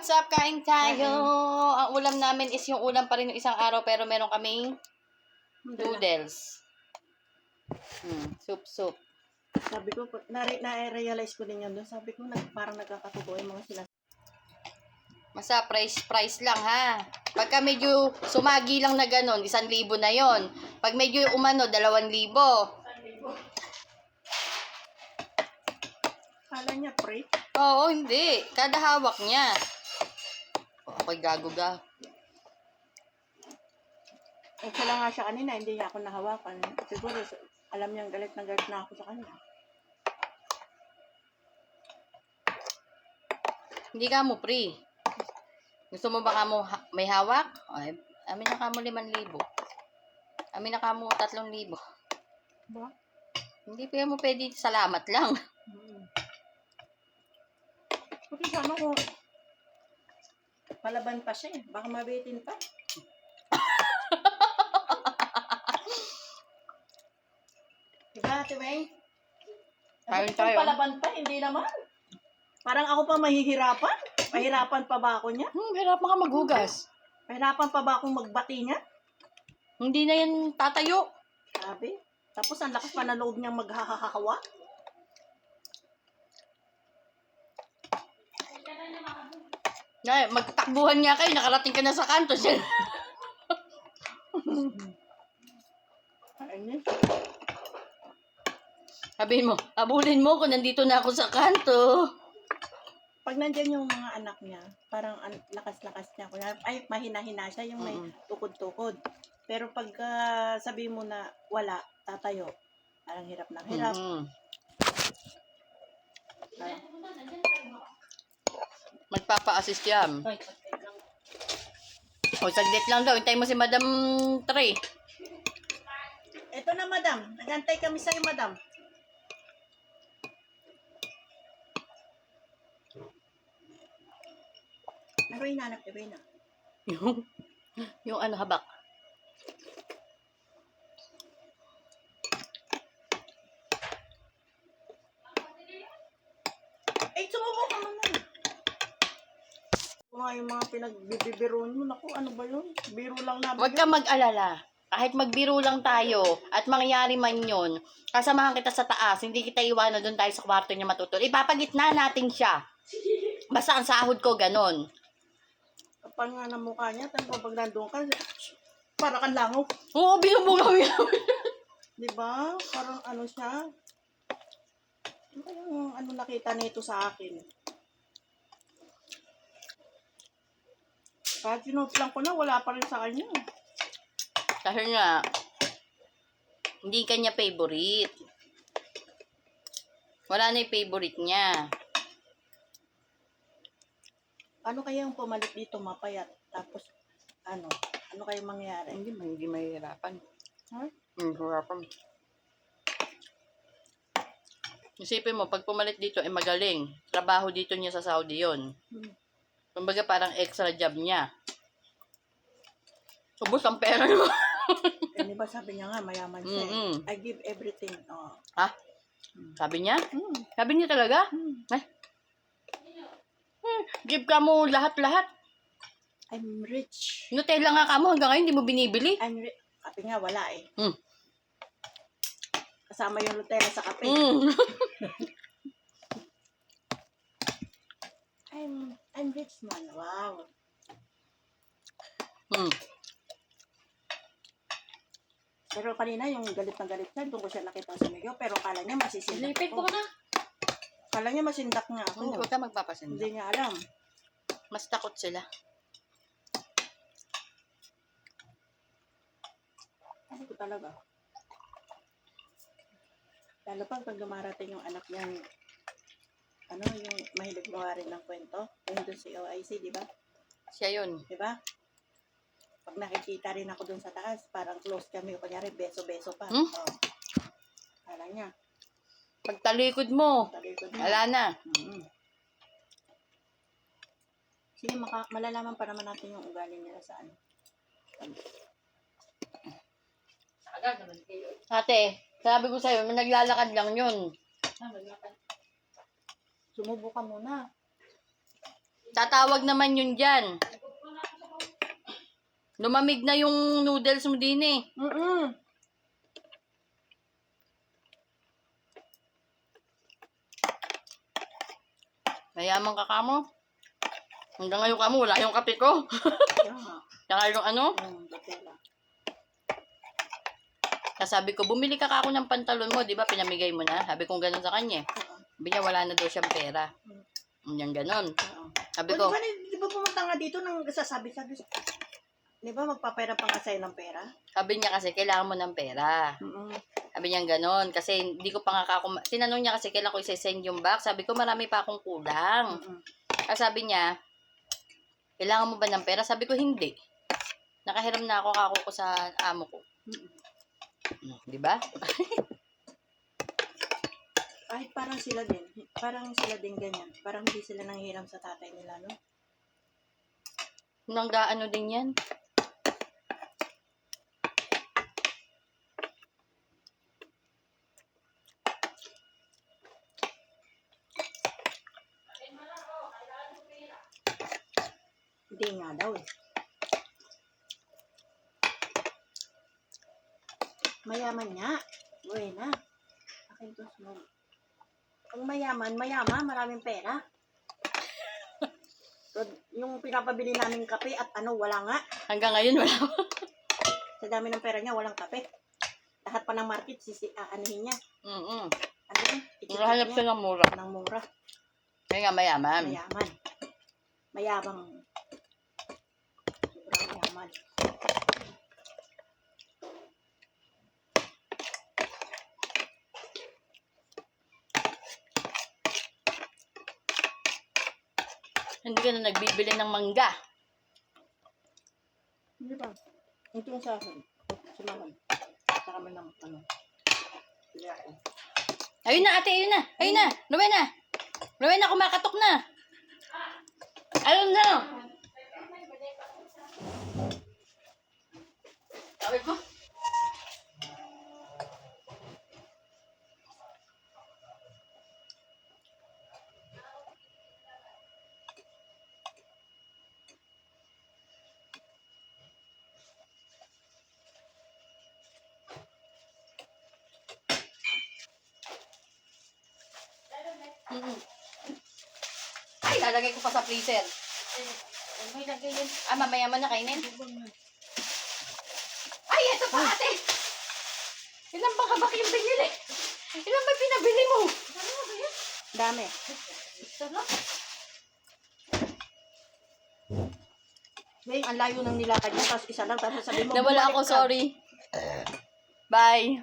what's up? Kain tayo. Ang ulam namin is yung ulam pa rin yung isang araw pero meron kaming noodles. Soup. Sabi ko, na-realize ko din yan doon. Sabi ko, parang nagkakatubo yung mga sinasabi. Masa, price lang ha. Pagka medyo sumagi lang na ganun, 1,000 na yon. Pag medyo umano, 2,000. Kala niya, pre. Oo, hindi. Kada hawak niya. Ako'y gago-ga. Eh, kala nga siya kanina, hindi niya ako nahawakan. Siguro, alam niyang galit na ako sa kanya. Hindi ka mo, pre. Gusto mo ba ka mo may hawak? Ay, amin na ka mo 5,000. Amin na ka mo 3,000. Ba? Hindi pa mo pwede salamat lang. Kasi sana ko, palaban pa siya eh. Baka mabitin pa. Diba, Ate May? Kain Kung tayo. palaban pa, hindi naman. Parang ako pa mahihirapan. Mahirapan pa ba ako niya? Hirapan ka maghugas. Mahirapan pa ba akong magbati niya? Hindi na yan tatayo. Sabi. Tapos ang lakas pa na loob niyang maghahakawa. Magtakbuhan nga kayo, nakarating ka na sa kanto siya. Ayun. Sabihin mo, abulin mo kung nandito na ako sa kanto. Pag nandyan yung mga anak niya, parang lakas-lakas niya. Ay, mahina-hina siya, yung may tukod-tukod. Pero pag sabi mo na wala, tatayo, parang hirap na hirap. Parang, Magpapa-assist yan. O, saglit lang daw. Hintayin mo si Madam Trey. eto na, madam. Nagantay kami sa'yo, madam. Naroy na, anak, naroy na. yung ano, habak. Eh, sumubo ka muna. Yung mga pinagbibiroon mo, naku, ano ba yun? Biro lang namin. Huwag ka mag-alala. Kahit magbiro lang tayo at mangyari man yun, kasamahan kita sa taas, hindi kita iwanan doon tayo sa kwarto niya matutulog. Ipapagitna natin siya. Basta ang sahod ko, ganon. Kapal nga ng mukha niya, tapos pag nandun ka, para kang langaw. Oo, binubugaw yan. Diba? Parang ano siya. Ano kayang ano nakita nito sa akin? Kahit sinuplang ko na, wala pa rin sa kanya. Kasi nga, hindi kanya favorite. Wala na yung favorite niya. Ano kaya yung pumalit dito mapayat? Tapos, ano kaya mangyari? Hindi mahihirapan. Ha? Mahihirapan. Isipin mo, pag pumalit dito, magaling. Trabaho dito niya sa Saudi yon. Kumbaga parang extra job niya. Ubus ang pera mo. Eh, di ba sabi niya nga, mayaman siya. I give everything. Oh. Ha? Sabi niya? Sabi niya talaga? Ay. Give ka mo lahat-lahat. I'm rich. Nutella nga ka mo, hanggang ngayon hindi mo binibili. Kape nga, wala eh. Kasama yung Nutella sa kape. I'm rich man. Wow. Pero kanina yung galit na galit siya, doon ko siya nakita sa Miguel, pero kala niya masisindak Lipit ko na. Kala niya masindak nga ako. Huwag ka magpapasinda. Hindi niya alam. Mas takot sila. Ano ko talaga? Lalo pag dumarating yung anak niya, yung mahilig mawarin ng kwento, yung doon sa OIC, di ba? Siya yun. Di ba? Pag nakikita rin ako doon sa taas, parang close kami, kunyari beso-beso pa. Oh. Kala niya. Pag talikod mo, wala na. Sige, malalaman pa naman natin yung ugali nila sa ano. Ate, sabi ko sa'yo, naglalakad lang yun. Sumubo ka muna. Tatawag naman yun dyan. Lumamig na yung noodles mo din eh. Mayaman ka kamo. Hanggang ngayon kamo, wala yung kape ko. Tsaka yung ano. Sabi ko, bumili ka ako ng pantalon mo, di ba? Pinamigay mo na. Sabi ko ganun sa kanya. Sabi niya, wala na daw siyang pera. Yan ganon. Sabi ko, Di ba pumunta nga dito nang sasabi-sabi, di ba magpapera pa nga sa'yo ng pera? sabi niya kasi, kailangan mo ng pera. Sabi niya ganon. Kasi hindi ko pa nga tinanong niya kasi kailan ko isa-send yung box. Sabi ko, marami pa akong kulang. Kasi sabi niya, kailangan mo ba ng pera? Sabi ko, hindi. Nakahiram na ako kako ko sa amo ko. Di ba? Kahit parang sila din ganyan. Parang hindi sila nanghiram sa tatay nila, no? Nanggaano din yan. Hindi nga daw eh. Mayaman nga. Buena. Akin to small. Ang mayaman, maraming pera. So, yung pinapabili namin kape at wala nga. Hanggang ngayon, wala. Sa dami ng pera niya, walang kape. Lahat pa ng market, anuhin niya. Ano yun? Hanap siya ng mura. Ng mura. Kaya nga mayaman. Mayaman. Mayabang. Sobrang mayaman. Hindi ka na nagbibili ng mangga. Hindi ba? Ito yung sa akin. Sumahan. Sa kami ng pilihain. Ayun na ate, ayun na. Ayun na. Rowena. Rowena, kumakatok na. Ayun na. Sabi ko. Ay, lalagay ko pa sa freezer. May lagay yan. Mamaya man na kainin. Ay, ito pa ate. Ilan ba kabak yung binili? Ilan ba pinabili mo? Dami. Sarap. May ang layo ng nilakad niya, tapos isa lang, tapos sabi mo, Nawala ako, bumalik ka. sorry. Bye.